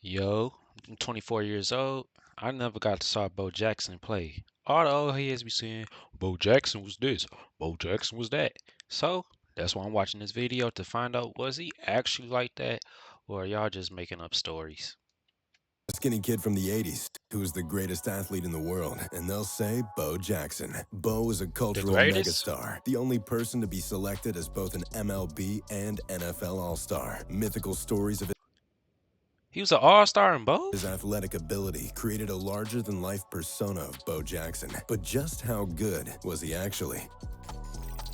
Yo, I'm 24 years old. I never got to saw Bo Jackson play. All the old heads be saying, Bo Jackson was this, Bo Jackson was that. So, that's why I'm watching this video to find out was he actually like that or are y'all just making up stories? A skinny kid from the 80s who's the greatest athlete in the world, and they'll say Bo Jackson. Bo is a The cultural greatest? megastar, the only person to be selected as both an MLB and NFL All-Star. Mythical stories of He was an all-star in his both? athletic ability created a larger-than-life persona of Bo Jackson. But just how good was he actually?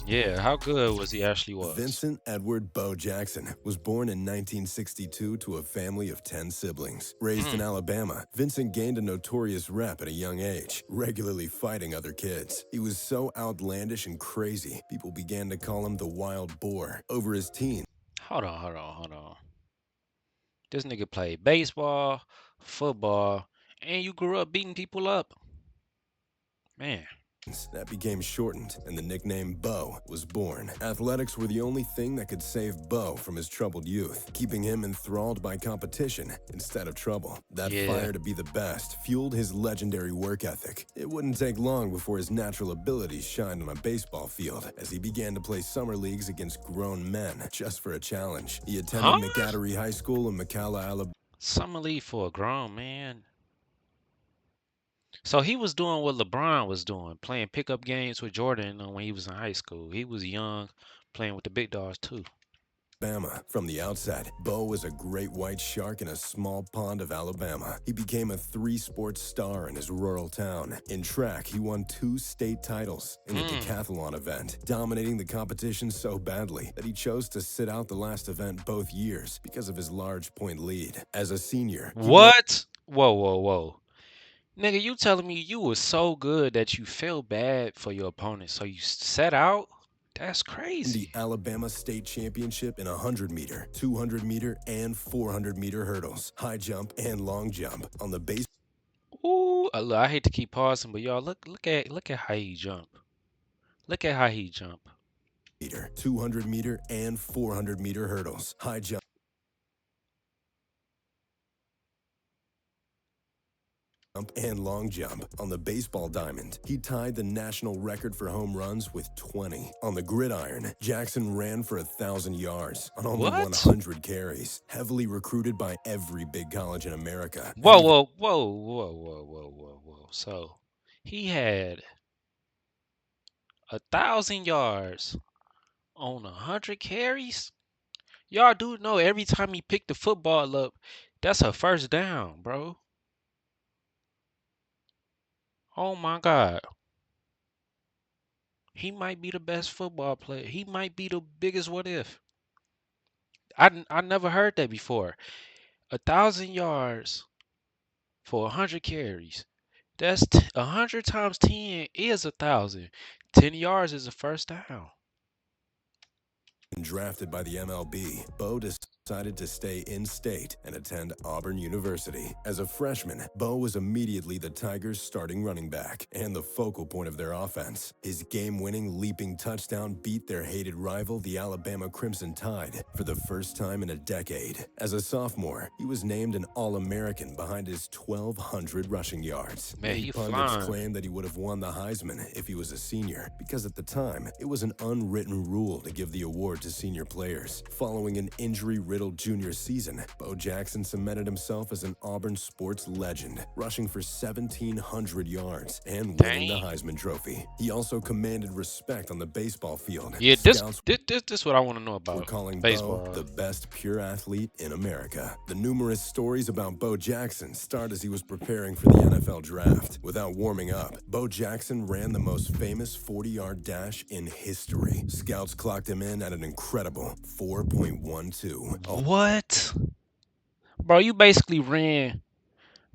Yeah, how good was he actually was? Vincent Edward Bo Jackson was born in 1962 to a family of 10 siblings. Raised in Mm. Alabama, Vincent gained a notorious rep at a young age, regularly fighting other kids. He was so outlandish and crazy, people began to call him the Wild Boar. Over his teens, Hold on. This nigga played baseball, football, and you grew up beating people up. Man. that became shortened, and the nickname Bo was born. Athletics were the only thing that could save Bo from his troubled youth, keeping him enthralled by competition instead of trouble. That Yeah. fire to be the best fueled his legendary work ethic. It wouldn't take long before his natural abilities shined on a baseball field as he began to play summer leagues against grown men just for a challenge. He attended Huh? McAddery High School in McCalla, Alabama. Summer league for a grown man. So he was doing what LeBron was doing, playing pickup games with Jordan when he was in high school. He was young, playing with the big dogs too. Alabama. From the outset, Bo was a great white shark in a small pond of Alabama. He became a three-sport star in his rural town. In track, he won 2 state titles in the Hmm. decathlon event, dominating the competition so badly that he chose to sit out the last event both years because of his large point lead. As a senior, he won What? Whoa. Nigga, you telling me you was so good that you felt bad for your opponent, so you set out? That's the crazy. Alabama State Championship in 100-meter, 200-meter, and 400-meter hurdles, high jump, and long jump on the base Ooh, look, I hate to keep pausing, but y'all look at how he jump. Look at how he jump. meter, 200-meter, and 400-meter hurdles, high jump and long jump. On the baseball diamond, he tied the national record for home runs with 20. On the gridiron, Jackson ran for 1,000 yards on only What? 100 carries, heavily recruited by every big college in America, and Whoa, even whoa, whoa, whoa, whoa, whoa, whoa, whoa. So he had 1,000 yards on 100 carries. Y'all do know every time he picked the football up, that's a first down, bro. Oh my God. He might be the best football player. He might be the biggest what if. I never heard that before. 1,000 yards for 100 carries. That's 100 times 10 is 1,000. 10 yards is a first down. drafted by the MLB, Bo decided to stay in-state and attend Auburn University. As a freshman, Bo was immediately the Tigers' starting running back and the focal point of their offense. His game-winning leaping touchdown beat their hated rival, the Alabama Crimson Tide, for the first time in a decade. As a sophomore, he was named an All-American behind his 1,200 rushing yards. Man, Many he pundits flying. claim that he would have won the Heisman if he was a senior, because at the time, it was an unwritten rule to give the award to senior players. Following an injury-riddled junior season, Bo Jackson cemented himself as an Auburn sports legend, rushing for 1,700 yards and winning the Dang. Heisman Trophy. He also commanded respect on the baseball field. Yeah, this Scouts this this this what I want to know were about calling Bo baseball. the best pure athlete in America. The numerous stories about Bo Jackson start as he was preparing for the NFL draft. Without warming up, Bo Jackson ran the most famous 40-yard dash in history. Scouts clocked him in at an incredible 4.12. What? Bro, you basically ran,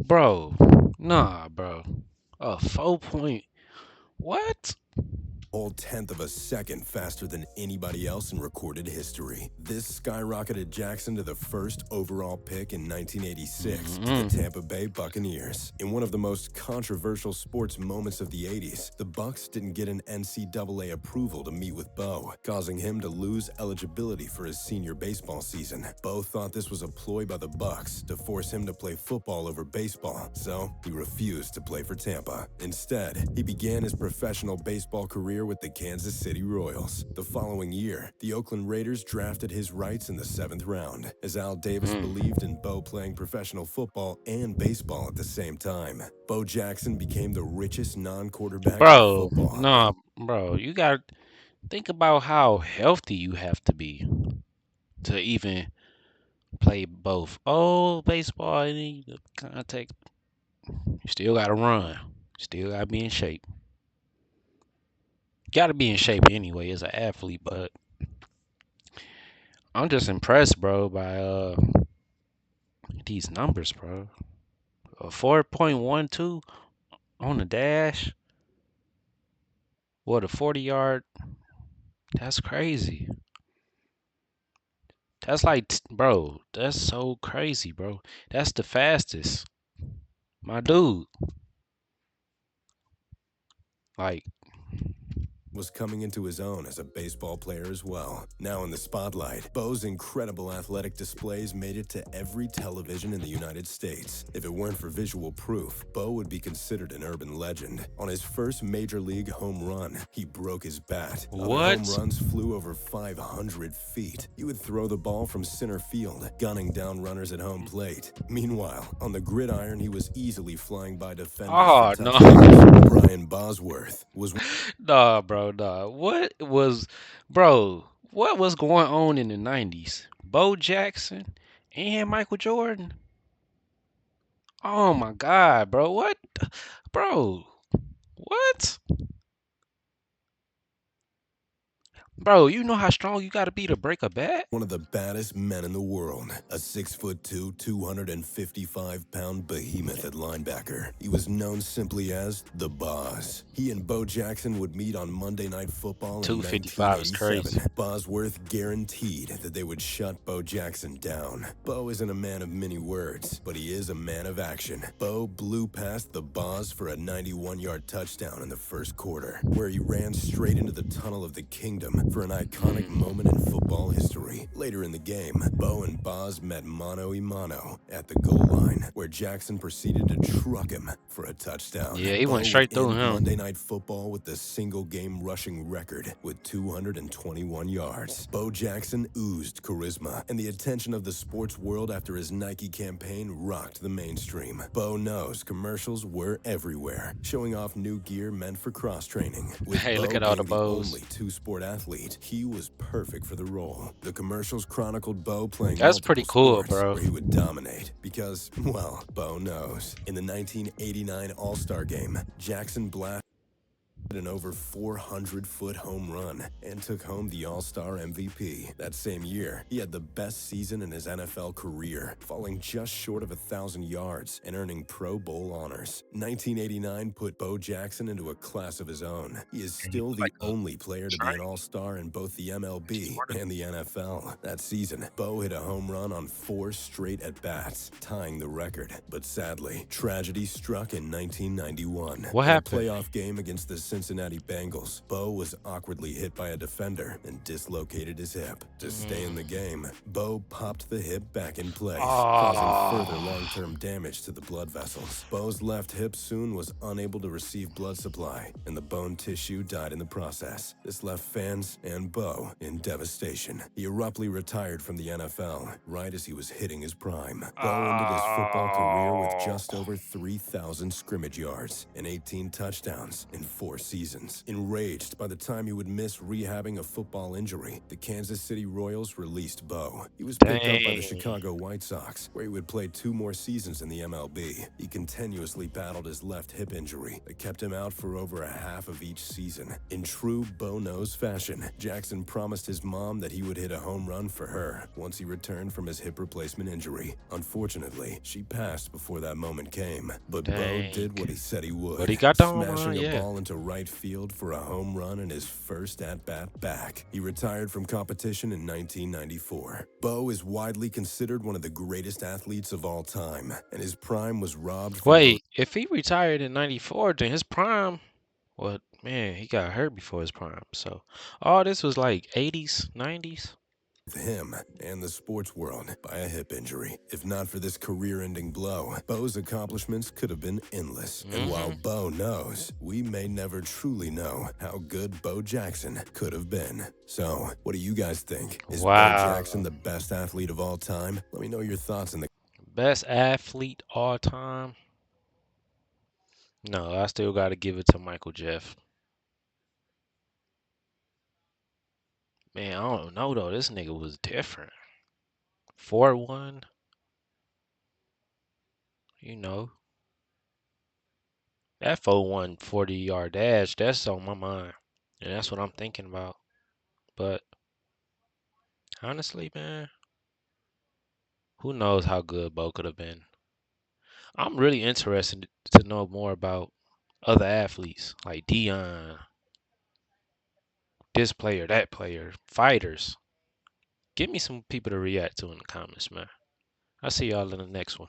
bro. Nah, bro. A 4 point. What? whole tenth of a second faster than anybody else in recorded history. This skyrocketed Jackson to the first overall pick in 1986 to the Mm-hmm. Tampa Bay Buccaneers. In one of the most controversial sports moments of the 80s, the Bucs didn't get an NCAA approval to meet with Bo, causing him to lose eligibility for his senior baseball season. Bo thought this was a ploy by the Bucs to force him to play football over baseball, so he refused to play for Tampa. Instead, he began his professional baseball career with the Kansas City Royals. The following year, the Oakland Raiders drafted his rights in the 7th round, as Al Davis believed in Bo playing professional football and baseball at the same time. Bo Jackson became the richest non-quarterback in Bro, football. no, bro, you got to think about how healthy you have to be to even play both. Oh, baseball, and then you contact. You still got to run. Still got to be in shape. Got to be in shape anyway as an athlete, but I'm just impressed, bro, by these numbers, bro. 4.12 on the dash. What, a 40-yard? That's crazy. That's like, bro, that's so crazy, bro. That's the fastest. My dude. Like, Was coming into his own as a baseball player as well. Now in the spotlight, Bo's incredible athletic displays made it to every television in the United States. If it weren't for visual proof, Bo would be considered an urban legend. On his first major league home run, he broke his bat. Other home what? runs flew over 500 feet. He would throw the ball from center field, gunning down runners at home plate. Meanwhile, on the gridiron, he was easily flying by defenders for Oh, no. touchdowns. Brian Bosworth was Nah, bro, nah. What was going on in the 90s? Bo Jackson and Michael Jordan? Oh my God, bro. What? Bro, what? Bro, you know how strong you gotta be to break a bat? one of the baddest men in the world, a 6'2", 255-pound behemoth at linebacker. He was known simply as the Boz. He and Bo Jackson would meet on Monday Night Football in 255 is 1987. crazy. Bosworth guaranteed that they would shut Bo Jackson down. Bo isn't a man of many words, but he is a man of action. Bo blew past the Boz for a 91-yard touchdown in the first quarter, where he ran straight into the tunnel of the kingdom for an iconic moment in football history. Later in the game, Bo and Boz met mano a mano at the goal line, where Jackson proceeded to truck him for a touchdown. Yeah, he Bo went would straight through end Monday him. Night Football with the single-game rushing record with 221 yards. Bo Jackson oozed charisma and the attention of the sports world after his Nike campaign rocked the mainstream. Bo knows commercials were everywhere, showing off new gear meant for cross-training. With Hey, look Bo at all the being the bows. only two-sport athlete, he was perfect for the role. The commercials chronicled Bo playing That's pretty multiple cool, sports bro. where he would dominate because, well, Bo knows. In the 1989 All-Star game, Jackson blasted an over 400-foot home run and took home the All-Star MVP. That same year, he had the best season in his NFL career, falling just short of 1,000 yards and earning Pro Bowl honors. 1989 put Bo Jackson into a class of his own. He is And he still was the like a only player to be an All-Star in both the MLB and the NFL. That season, Bo hit a home run on 4 straight at-bats, tying the record. But sadly, tragedy struck in 1991. what In a happened? playoff game against the Cincinnati Bengals, Bo was awkwardly hit by a defender and dislocated his hip. To stay in the game, Bo popped the hip back in place, causing further Oh, long-term damage to the blood vessels. Bo's left hip soon was unable to receive blood supply, and the bone tissue died in the process. This left fans and Bo in devastation. He abruptly retired from the NFL right as he was hitting his prime. Bo ended his football career with oh, just over 3,000 scrimmage yards and 18 touchdowns in 4 seasons. Enraged by the time he would miss rehabbing a football injury, the Kansas City Royals released Bo. He was picked up by the dang. Chicago White Sox, where he would play 2 more seasons in the MLB. He continuously battled his left hip injury that kept him out for over a half of each season. In true Bo knows fashion, Jackson promised his mom that he would hit a home run for her once he returned from his hip replacement injury. Unfortunately, she passed before that moment came, but Bo Dang. did what he said he But he would, got the home run, smashing a yeah. ball into right right field for a home run in his first at-bat back. He retired from competition in 1994. Bo is widely considered one of the greatest athletes of all time, and his prime was robbed from both Wait, if he retired in '94, then his prime. Well, man, he got hurt before his prime. So, all this was like '80s, '90s. him and the sports world by a hip injury. If not for this career-ending blow, Bo's accomplishments could have been endless. And while Hmm. Bo knows, we may never truly know how good Bo Jackson could have been. So, what do you guys think? Is Bo Jackson Wow. the best athlete of all time? Let me know your thoughts in the Best athlete all time? No, I still got to give it to Michael Jeff. Man, I don't know though. This nigga was different. 4-1, you know. That 4-1 40-yard dash, that's on my mind. And that's what I'm thinking about. But honestly, man, who knows how good Bo could have been. I'm really interested to know more about other athletes like Deion, this player, that player, fighters. Give me some people to react to in the comments, man. I'll see y'all in the next one.